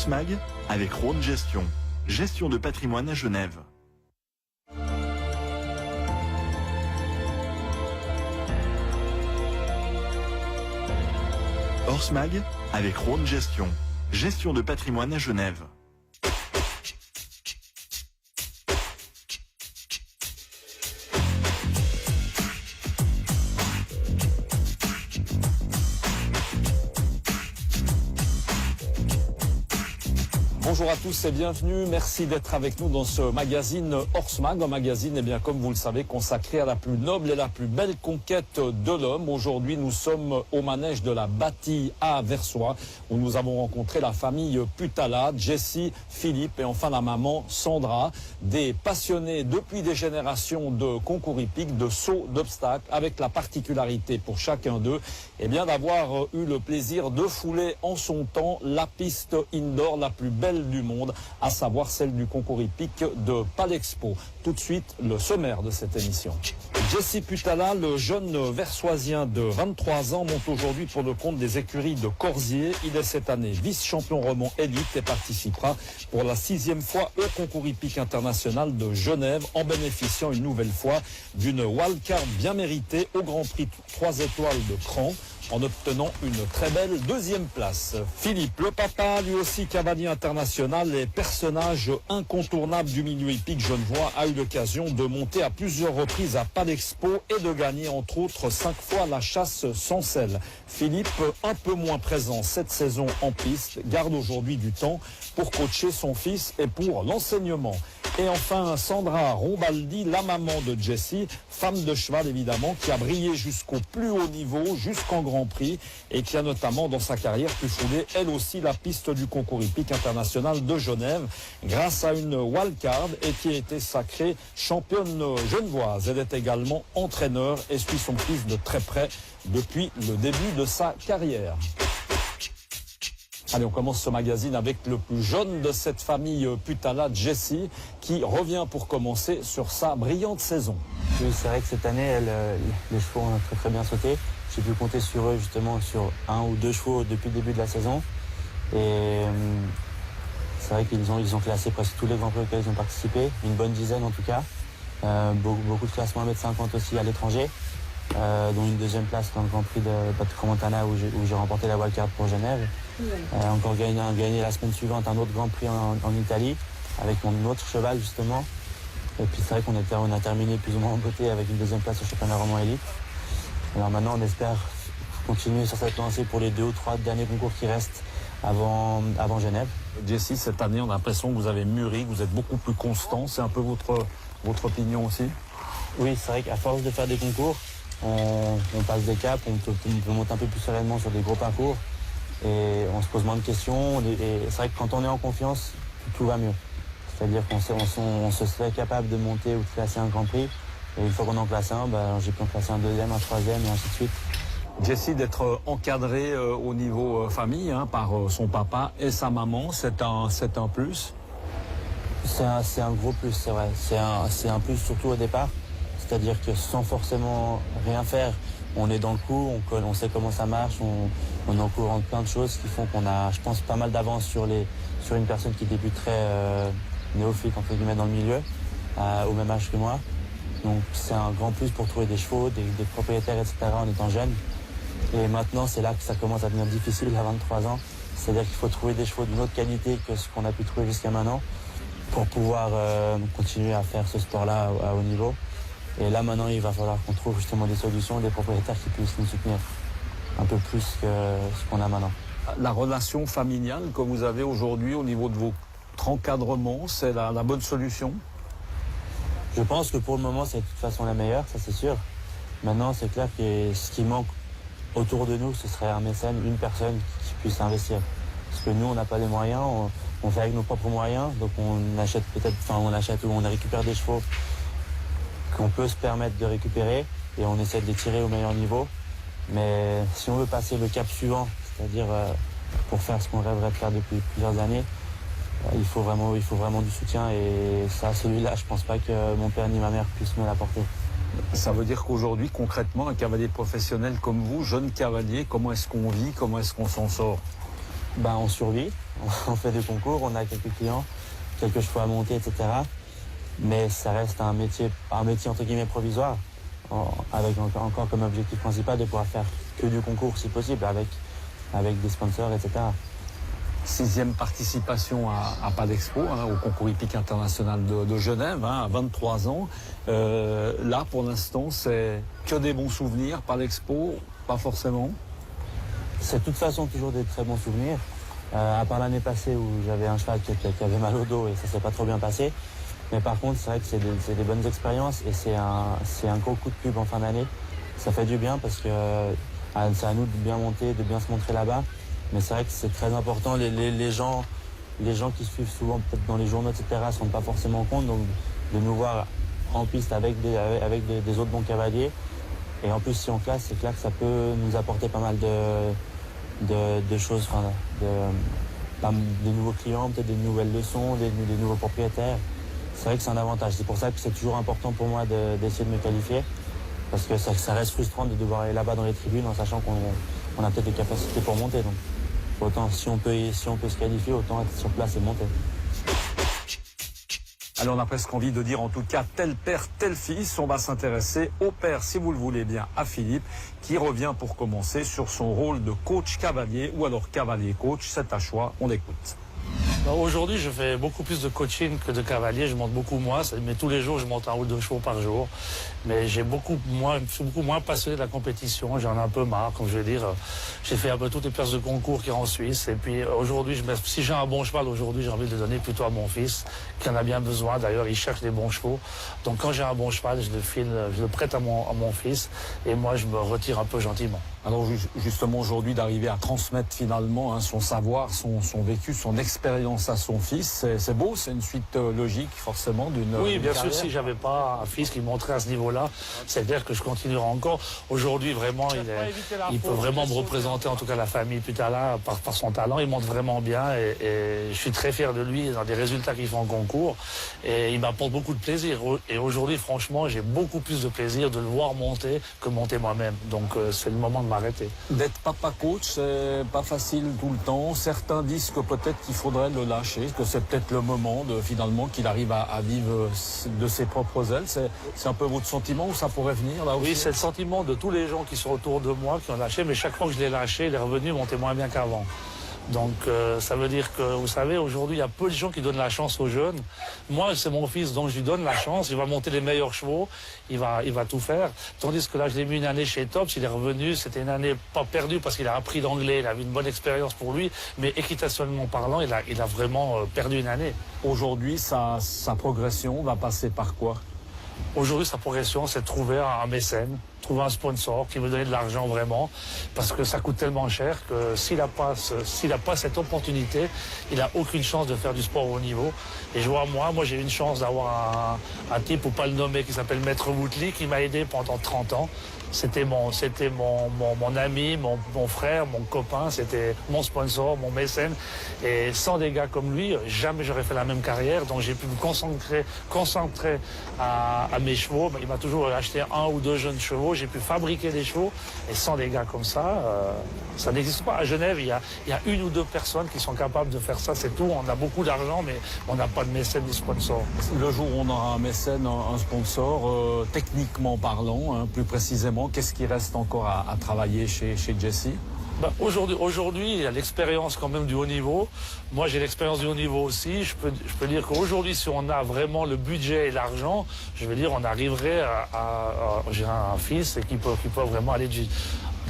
Mag avec Rhône Gestion, gestion de patrimoine à Genève. Mag avec Rhône Gestion, gestion de patrimoine à Genève. Bonjour à tous et bienvenue. Merci d'être avec nous dans ce magazine Mag, un magazine, eh bien, comme vous le savez, consacré à la plus noble et la plus belle conquête de l'homme. Aujourd'hui, nous sommes au manège de la Bâtie à Versoix, où nous avons rencontré la famille Putala, Jessie, Philippe et enfin la maman Sandra, des passionnés depuis des générations de concours hippiques, de sauts d'obstacles, avec la particularité pour chacun d'eux, eh bien, d'avoir eu le plaisir de fouler en son temps la piste indoor la plus belle du monde, à savoir celle du concours hippique de Palexpo. Tout de suite, le sommaire de cette émission. Jessie Putala, le jeune versoisien de 23 ans, monte aujourd'hui pour le compte des écuries de Corsier. Il est cette année vice-champion roman élite et participera pour la 6e fois au concours hippique international de Genève, en bénéficiant une nouvelle fois d'une wildcard bien méritée au Grand Prix 3 étoiles de Cran, en obtenant une très belle 2e place. Philippe, le papa, lui aussi cavalier international et personnage incontournable du milieu hippique genevois, a eu l'occasion de monter à plusieurs reprises à Palexpo et de gagner entre autres 5 fois la chasse sans selle. Philippe, un peu moins présent cette saison en piste, garde aujourd'hui du temps pour coacher son fils et pour l'enseignement. Et enfin, Sandra Rombaldi, la maman de Jessie, femme de cheval évidemment, qui a brillé jusqu'au plus haut niveau, jusqu'en Grand Prix, et qui a notamment dans sa carrière pu fouler elle aussi la piste du concours hippique international de Genève grâce à une wildcard et qui a été sacrée championne genevoise. Elle est également entraîneur et suit son fils de très près depuis le début de sa carrière. Allez, on commence ce magazine avec le plus jeune de cette famille Putala, Jessie, qui revient pour commencer sur sa brillante saison. Oui, c'est vrai que cette année, les chevaux ont très très bien sauté. J'ai pu compter sur eux justement sur 1 ou 2 chevaux depuis le début de la saison. Et c'est vrai qu'ils ont classé presque tous les grands prix auxquels ils ont participé, une bonne dizaine en tout cas. Beaucoup de classements à m50 aussi à l'étranger, dont une 2e place dans le Grand Prix de Tramontana où j'ai remporté la wildcard pour Genève. Encore gagné la semaine suivante un autre Grand Prix en Italie avec mon autre cheval justement. Et puis c'est vrai qu'on a terminé plus ou moins en beauté avec une 2e place au championnat roman élite. Alors maintenant on espère continuer sur cette lancée pour les 2 ou 3 derniers concours qui restent avant Genève. Jessie, cette année on a l'impression que vous avez mûri, que vous êtes beaucoup plus constant. C'est un peu votre opinion aussi? Oui, c'est vrai qu'à force de faire des concours, on passe des caps, on peut monter un peu plus sereinement sur des gros parcours et on se pose moins de questions. Et c'est vrai que quand on est en confiance, tout va mieux. C'est-à-dire qu'on se serait capable de monter ou de classer un Grand Prix. Et une fois qu'on en classe un, j'ai pu en classer un 2e, un 3e et ainsi de suite. Jessie, d'être encadré au niveau famille par son papa et sa maman, c'est un plus? C'est un gros plus, c'est vrai. C'est un plus surtout au départ. C'est-à-dire que sans forcément rien faire, on est dans le coup, on sait comment ça marche, on est au courant de plein de choses qui font qu'on a, je pense, pas mal d'avance sur une personne qui débuterait néophyte entre guillemets dans le milieu, au même âge que moi. Donc c'est un grand plus pour trouver des chevaux, des propriétaires, etc. en étant jeune. Et maintenant, c'est là que ça commence à devenir difficile à 23 ans. C'est-à-dire qu'il faut trouver des chevaux d'une autre qualité que ce qu'on a pu trouver jusqu'à maintenant pour pouvoir continuer à faire ce sport-là à haut niveau. Et là, maintenant, il va falloir qu'on trouve justement des solutions, des propriétaires qui puissent nous soutenir un peu plus que ce qu'on a maintenant. La relation familiale que vous avez aujourd'hui au niveau de votre encadrement, c'est la bonne solution? Je pense que pour le moment, c'est de toute façon la meilleure, ça c'est sûr. Maintenant, c'est clair que ce qui manque autour de nous, ce serait un mécène, une personne qui puisse investir. Parce que nous, on n'a pas les moyens, on fait avec nos propres moyens, donc on achète ou on récupère des chevaux qu'on peut se permettre de récupérer et on essaie de les tirer au meilleur niveau. Mais si on veut passer le cap suivant, c'est-à-dire pour faire ce qu'on rêverait de faire depuis plusieurs années, il faut vraiment du soutien et ça, celui-là, je pense pas que mon père ni ma mère puissent me l'apporter. Ça veut dire qu'aujourd'hui, concrètement, un cavalier professionnel comme vous, jeune cavalier, comment est-ce qu'on vit, comment est-ce qu'on s'en sort? On survit, on fait des concours, on a quelques clients, quelques chevaux à monter, etc. Mais ça reste un métier entre guillemets provisoire, avec encore comme objectif principal de pouvoir faire que du concours si possible, avec des sponsors, etc. 6e participation à Palexpo, au concours hippique international de Genève, à 23 ans. Là, pour l'instant, c'est que des bons souvenirs. Palexpo, pas forcément. C'est de toute façon toujours des très bons souvenirs. À part l'année passée où j'avais un cheval qui avait mal au dos et ça s'est pas trop bien passé. Mais par contre, c'est vrai que c'est des bonnes expériences et c'est un gros coup de pub en fin d'année. Ça fait du bien parce que c'est à nous de bien monter, de bien se montrer là-bas. Mais c'est vrai que c'est très important. Les gens qui suivent souvent peut-être dans les journaux, etc., ne se rendent pas forcément compte. Donc de nous voir en piste avec des autres bons cavaliers. Et en plus, si on classe, c'est clair que ça peut nous apporter pas mal de choses, des nouveaux clients, peut-être des nouvelles leçons, des nouveaux propriétaires. C'est vrai que c'est un avantage. C'est pour ça que c'est toujours important pour moi d'essayer de me qualifier. Parce que ça reste frustrant de devoir aller là-bas dans les tribunes en sachant qu'on a peut-être des capacités pour monter. Donc autant, si on peut se qualifier, autant être sur place et monter. Alors on a presque envie de dire en tout cas tel père, tel fils. On va s'intéresser au père, si vous le voulez bien, à Philippe, qui revient pour commencer sur son rôle de coach cavalier ou alors cavalier coach. C'est à choix, on écoute. Aujourd'hui, je fais beaucoup plus de coaching que de cavalier. Je monte beaucoup moins, mais tous les jours, je monte un ou deux chevaux par jour. Mais je suis beaucoup moins passionné de la compétition. J'en ai un peu marre, comme je vais dire. J'ai fait un peu toutes les places de concours qu'il y a en Suisse. Et puis aujourd'hui, si j'ai un bon cheval, aujourd'hui, j'ai envie de le donner plutôt à mon fils, qui en a bien besoin. D'ailleurs, il cherche des bons chevaux. Donc quand j'ai un bon cheval, je le prête à mon fils. Et moi, je me retire un peu gentiment. Alors justement aujourd'hui d'arriver à transmettre finalement son savoir, son vécu, son expérience à son fils, c'est beau, c'est une suite logique forcément d'une Oui, bien carrière. sûr, si j'avais pas un fils qui montrait à ce niveau-là, c'est-à-dire que je continuerai encore. Aujourd'hui, vraiment, il peut vraiment me représenter, en tout cas la famille Putala, par son talent. Il monte vraiment bien et je suis très fier de lui dans des résultats qu'il fait en concours. Et il m'apporte beaucoup de plaisir. Et aujourd'hui, franchement, j'ai beaucoup plus de plaisir de le voir monter que monter moi-même. Donc c'est le moment de m'arrêter. D'être papa coach, c'est pas facile tout le temps. Certains disent que peut-être qu'il faudrait le lâcher, que c'est peut-être le moment finalement qu'il arrive à vivre de ses propres ailes. C'est un peu votre sentiment ou ça pourrait venir là aussi? Oui, c'est le sentiment de tous les gens qui sont autour de moi, qui ont lâché, mais chaque fois que je l'ai lâché, il est revenu monter moins bien qu'avant. Donc ça veut dire que, vous savez, aujourd'hui, il y a peu de gens qui donnent la chance aux jeunes. Moi, c'est mon fils, donc je lui donne la chance. Il va monter les meilleurs chevaux, il va tout faire. Tandis que là, je l'ai mis une année chez Tops, il est revenu. C'était une année pas perdue parce qu'il a appris l'anglais, il a eu une bonne expérience pour lui. Mais équitationnellement parlant, il a vraiment perdu une année. Aujourd'hui, sa progression va passer par quoi? Aujourd'hui, sa progression, c'est de trouver un mécène, trouver un sponsor qui veut donner de l'argent vraiment, parce que ça coûte tellement cher que s'il n'a pas cette opportunité, il n'a aucune chance de faire du sport au haut niveau. Et je vois, moi j'ai eu une chance d'avoir un type, pour pas le nommer, qui s'appelle Maître Woodley, qui m'a aidé pendant 30 ans. C'était mon ami, mon frère, mon copain, c'était mon sponsor, mon mécène. Et sans des gars comme lui, jamais j'aurais fait la même carrière. Donc j'ai pu me concentrer à mes chevaux. Il m'a toujours acheté un ou deux jeunes chevaux. J'ai pu fabriquer des chevaux. Et sans des gars comme ça n'existe pas. À Genève, il y a une ou deux personnes qui sont capables de faire ça, c'est tout. On a beaucoup d'argent, mais on n'a pas de mécène ni sponsor. Le jour où on aura un mécène, un sponsor, techniquement parlant, plus précisément, qu'est-ce qui reste encore à travailler chez Jesse? Aujourd'hui, il y a l'expérience quand même du haut niveau. Moi, j'ai l'expérience du haut niveau aussi. Je peux dire qu'aujourd'hui, si on a vraiment le budget et l'argent, je veux dire, on arriverait j'ai un fils qui peut vraiment aller du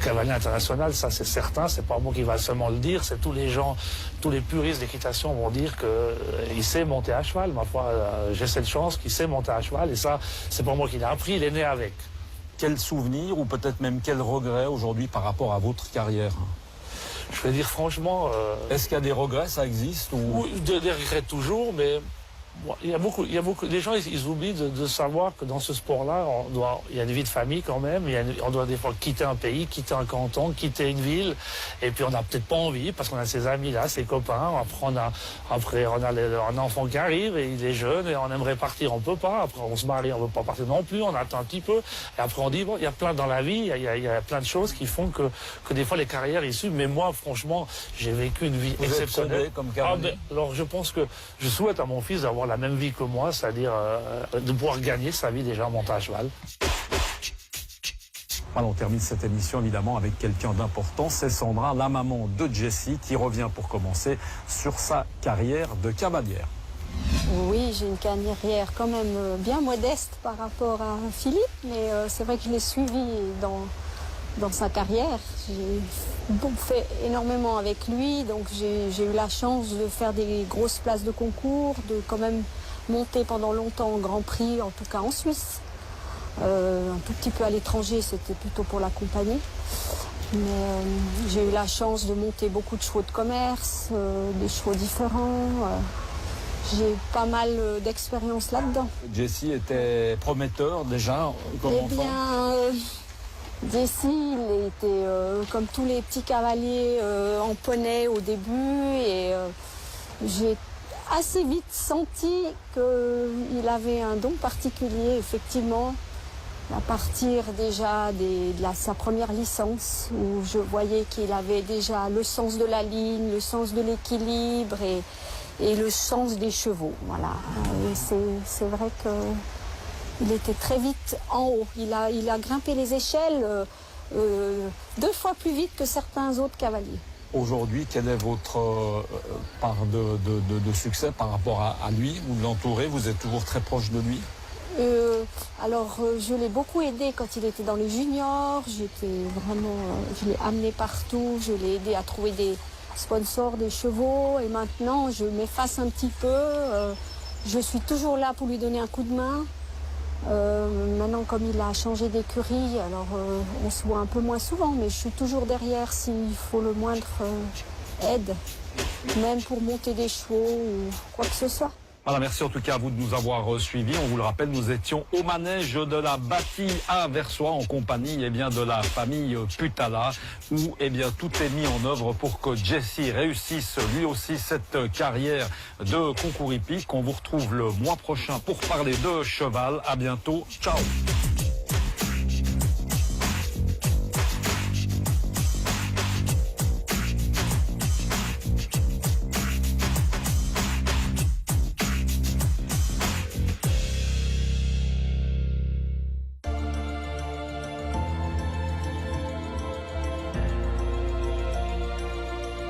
cavalier international, ça c'est certain. C'est pas moi qui va seulement le dire, c'est tous les gens, tous les puristes d'équitation vont dire qu'il sait monter à cheval. Ma foi, j'ai cette chance qu'il sait monter à cheval et ça, c'est pas moi qui l'ai appris, il est né avec. Quel souvenir ou peut-être même quel regret aujourd'hui par rapport à votre carrière? Je vais dire franchement... Est-ce qu'il y a des regrets, ça existe ou... Oui, des regrets toujours, mais Bon, il y a beaucoup, les gens ils oublient de savoir que dans ce sport-là, il y a une vie de famille quand même. On doit des fois quitter un pays, quitter un canton, quitter une ville, et puis on n'a peut-être pas envie parce qu'on a ses amis là, ses copains. Après on a un enfant qui arrive et il est jeune et on aimerait partir, on peut pas. Après on se marie, on veut pas partir non plus, on attend un petit peu. Et après on dit bon, il y a plein dans la vie, il y a plein de choses qui font que des fois les carrières ils suivent. Mais moi franchement, j'ai vécu une vie exceptionnelle. Comme cavalier. Alors je pense que je souhaite à mon fils d'avoir la même vie que moi, c'est-à-dire de pouvoir gagner sa vie déjà en montant à cheval. Voilà, on termine cette émission évidemment avec quelqu'un d'important, c'est Sandra, la maman de Jessie, qui revient pour commencer sur sa carrière de cavalière. Oui, j'ai une carrière quand même bien modeste par rapport à Philippe, mais c'est vrai que je l'ai suivi dans sa carrière. J'ai fait énormément avec lui, donc j'ai eu la chance de faire des grosses places de concours, de quand même monter pendant longtemps en Grand Prix, en tout cas en Suisse. Un tout petit peu à l'étranger, c'était plutôt pour l'accompagner. Mais j'ai eu la chance de monter beaucoup de chevaux de commerce, des chevaux différents. J'ai pas mal d'expérience là-dedans. Jessie était prometteur déjà comme enfant. Eh bien, Jessie, il était comme tous les petits cavaliers en poney au début et j'ai assez vite senti qu'il avait un don particulier, effectivement, à partir déjà sa première licence, où je voyais qu'il avait déjà le sens de la ligne, le sens de l'équilibre et le sens des chevaux. Voilà. Et c'est vrai qu'il était très vite en haut. Il a grimpé les échelles 2 fois plus vite que certains autres cavaliers. Aujourd'hui, quelle est votre part de succès par rapport à lui? Vous l'entourez, vous êtes toujours très proche de lui? Je l'ai beaucoup aidé quand il était dans les juniors. Je l'ai amené partout, je l'ai aidé à trouver des sponsors, des chevaux. Et maintenant, je m'efface un petit peu. Je suis toujours là pour lui donner un coup de main. Maintenant, comme il a changé d'écurie, alors on se voit un peu moins souvent, mais je suis toujours derrière s'il faut le moindre aide, même pour monter des chevaux ou quoi que ce soit. Voilà, merci en tout cas à vous de nous avoir suivis. On vous le rappelle, nous étions au manège de la Bâtie à Versoix en compagnie de la famille Putala, où tout est mis en œuvre pour que Jessie réussisse lui aussi cette carrière de concours hippique. On vous retrouve le mois prochain pour parler de cheval. À bientôt. Ciao.